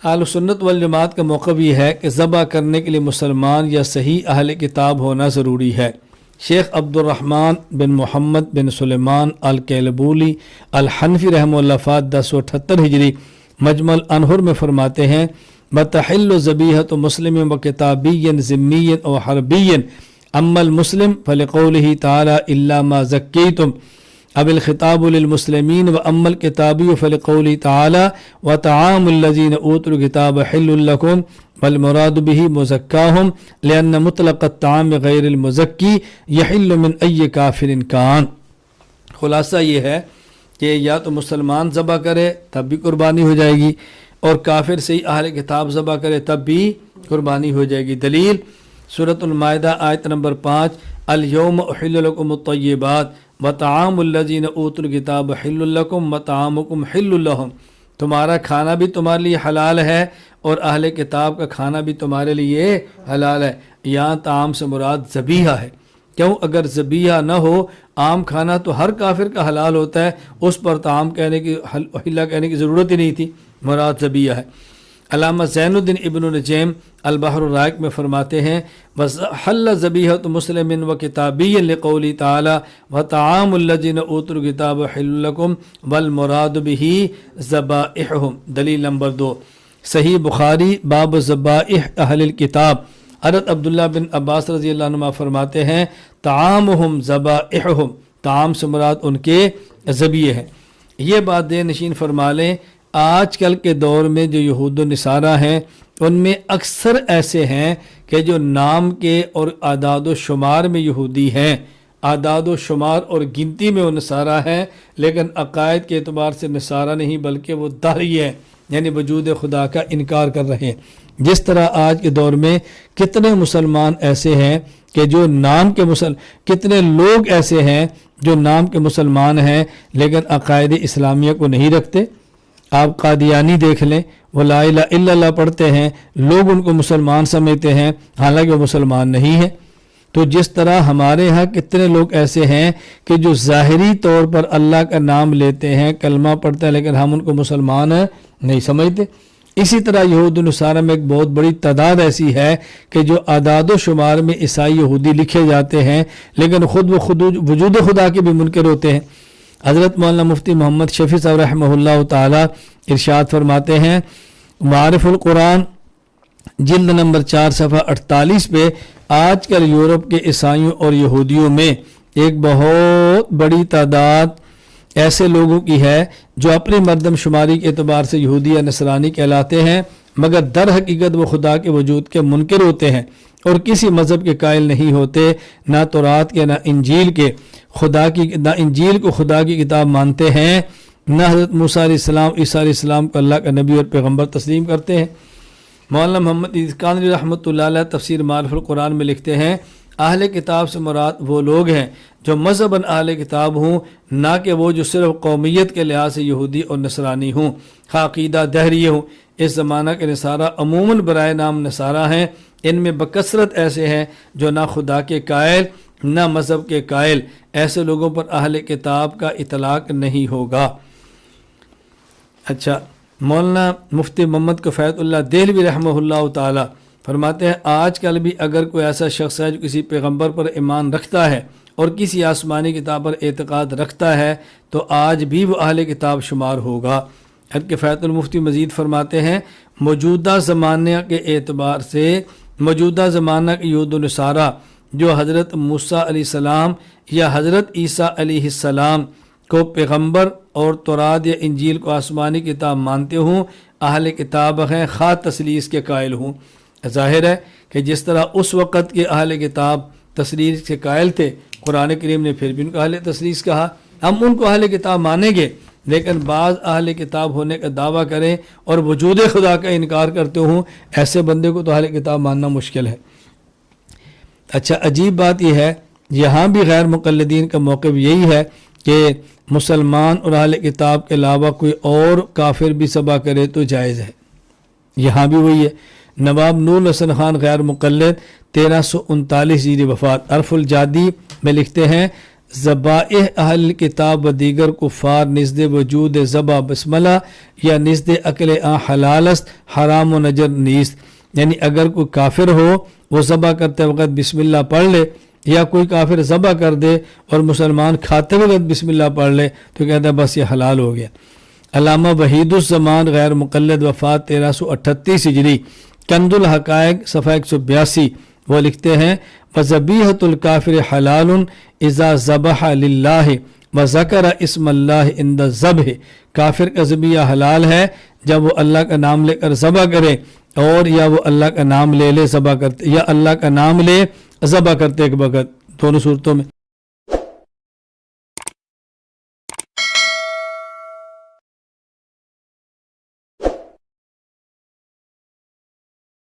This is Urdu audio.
اہل سنت والجماعت کا موقف یہ ہے کہ ذبح کرنے کے لیے مسلمان یا صحیح اہل کتاب ہونا ضروری ہے۔ شیخ عبد الرحمن بن محمد بن سلیمان الکیلبولی الحنفی رحمہ اللہ فات 1078 ہجری مجمع الانہر میں فرماتے ہیں بتحل ذبیحۃ مسلم و کتابی ذمی و حربی اما المسلم فلقولہ تعالی الا ما زکیتم اب الخطاب للمسلمین و اما الکتابی فلقولہ تعالی وطعام الذین اوتوا الکتاب حل لکم والمراد به مزکاہم لأن مطلق الطعام غیر المزکی یحل من ای کافر کان۔ خلاصہ یہ ہے کہ یا تو مسلمان ذبح کرے تب بھی قربانی ہو جائے گی، اور کافر سے ہی اہل کتاب ذبح کرے تب بھی قربانی ہو جائے گی۔ دلیل سورۃ المائدہ آیت نمبر 5 الیوم احل لکم الطیبات وطعام الذین اوتوا الکتاب حل لکم وطعامکم حل لہم، تمہارا کھانا بھی تمہارے لیے حلال ہے اور اہل کتاب کا کھانا بھی تمہارے لیے حلال ہے۔ یہاں طعام سے مراد ذبیحہ ہے، کیوں؟ اگر ذبیحہ نہ ہو، عام کھانا تو ہر کافر کا حلال ہوتا ہے، اس پر طعام کہنے کی حلہ کہنے کی ضرورت ہی نہیں تھی، مراد ذبیحہ ہے۔ علامہ زین الدین ابن نجیم البحر الرائق میں فرماتے ہیں وحل ذبیحۃ مسلم و کتابی لقولی تعالی وطعام الذین اوتوا الکتاب حل لکم والمراد به ذبائحہم۔ دلیل نمبر 2 صحیح بخاری باب ذبائح اہل الکتاب، حضرت عبداللہ بن عباس رضی اللہ عنہ فرماتے ہیں طعامہم ذبائحہم، طعام سے مراد ان کے ذبیحے ہیں۔ یہ بات دے نشین فرما لیں، آج کل کے دور میں جو یہود و نصارہ ہیں ان میں اکثر ایسے ہیں کہ جو نام کے اور اعداد و شمار میں یہودی ہیں، اعداد و شمار اور گنتی میں وہ نصارہ ہیں، لیکن عقائد کے اعتبار سے نصارہ نہیں بلکہ وہ داعی ہیں، یعنی وجود خدا کا انکار کر رہے ہیں۔ جس طرح آج کے دور میں کتنے مسلمان ایسے ہیں کہ جو نام کے کتنے لوگ ایسے ہیں جو نام کے مسلمان ہیں لیکن عقائد اسلامیہ کو نہیں رکھتے۔ آپ قادیانی دیکھ لیں، وہ لا الہ الا اللہ پڑھتے ہیں، لوگ ان کو مسلمان سمجھتے ہیں حالانکہ وہ مسلمان نہیں ہیں۔ تو جس طرح ہمارے ہاں کتنے لوگ ایسے ہیں کہ جو ظاہری طور پر اللہ کا نام لیتے ہیں، کلمہ پڑھتے ہیں، لیکن ہم ان کو مسلمان نہیں سمجھتے۔ اسی طرح یہود و نصارہ میں ایک بہت بڑی تعداد ایسی ہے کہ جو اعداد و شمار میں عیسائی یہودی لکھے جاتے ہیں لیکن خود وجود خدا کے بھی منکر ہوتے ہیں۔ حضرت مولانا مفتی محمد شفیع صاحب رحمہ اللہ تعالی ارشاد فرماتے ہیں معارف القرآن جلد نمبر 4 صفحہ 48 پہ آج کل یورپ کے عیسائیوں اور یہودیوں میں ایک بہت بڑی تعداد ایسے لوگوں کی ہے جو اپنی مردم شماری کے اعتبار سے یہودی یا نصرانی کہلاتے ہیں، مگر در حقیقت وہ خدا کے وجود کے منکر ہوتے ہیں اور کسی مذہب کے قائل نہیں ہوتے، نہ تورات کے نہ انجیل کے، نہ انجیل کو خدا کی کتاب مانتے ہیں، نہ حضرت موسیٰ علیہ السلام عیسیٰ علیہ السلام کو اللہ کا نبی اور پیغمبر تسلیم کرتے ہیں۔ مولانا محمد قانری رحمۃ اللہ علیہ تفسیر معارف القرآن میں لکھتے ہیں اہل کتاب سے مراد وہ لوگ ہیں جو مذہباً اہل کتاب ہوں، نہ کہ وہ جو صرف قومیت کے لحاظ سے یہودی اور نصرانی ہوں، عقیدہ دہریے ہوں۔ اس زمانہ کے نصارہ عموماً برائے نام نصارہ ہیں، ان میں بکثرت ایسے ہیں جو نہ خدا کے قائل نہ مذہب کے قائل، ایسے لوگوں پر اہل کتاب کا اطلاق نہیں ہوگا۔ اچھا، مولانا مفتی محمد کفایت اللہ دہلوی رحمہ اللہ تعالی فرماتے ہیں آج کل بھی اگر کوئی ایسا شخص ہے جو کسی پیغمبر پر ایمان رکھتا ہے اور کسی آسمانی کتاب پر اعتقاد رکھتا ہے تو آج بھی وہ اہل کتاب شمار ہوگا۔ کفایت المفتی مزید فرماتے ہیں موجودہ زمانے کے اعتبار سے موجودہ زمانہ کے یہود و نصارہ جو حضرت موسیٰ علیہ السلام یا حضرت عیسیٰ علیہ السلام کو پیغمبر اور تورات یا انجیل کو آسمانی کتاب مانتے ہوں، اہل کتاب ہیں، خواہ تثلیث کے قائل ہوں۔ ظاہر ہے کہ جس طرح اس وقت کے اہل کتاب تثلیث کے قائل تھے، قرآن کریم نے پھر بھی ان کو اہل تثلیث کہا۔ ہم ان کو اہل کتاب مانیں گے، لیکن بعض اہل کتاب ہونے کا دعویٰ کریں اور وجود خدا کا انکار کرتے ہوں، ایسے بندے کو تو اہل کتاب ماننا مشکل ہے۔ اچھا، عجیب بات یہ ہے یہاں بھی غیر مقلدین کا موقف یہی ہے کہ مسلمان اور اہل کتاب کے علاوہ کوئی اور کافر بھی ذبح کرے تو جائز ہے۔ یہاں بھی وہی ہے۔ نواب نور حسن خان غیر مقلد 1339 ہجری وفات عرف الجادی میں لکھتے ہیں ذبائح اہل کتاب و دیگر کفار نزد وجود ذبح بسملہ یا نزد عقل حلال است حرام و نجر نیست. یعنی اگر کوئی کافر ہو وہ ذبح کرتے وقت بسم اللہ پڑھ لے، یا کوئی کافر ذبح کر دے اور مسلمان کھاتے وقت بسم اللہ پڑھ لے تو کہتا ہے بس یہ حلال ہو گیا. علامہ وحید الزمان غیر مقلد وفات 1338 ہجری کنز الحقائق صفحہ 182 وہ لکھتے ہیں وذبیحۃ الکافر حلال اذا ذبح للہ وذکر اسم اللہ عند الذبح. کافر کا ذبیحہ حلال ہے جب وہ اللہ کا نام لے کر ذبح کرے، اور یا وہ اللہ کا نام لے ذبح کرتے، یا اللہ کا نام لے ذبح کرتے ایک وقت، دونوں صورتوں میں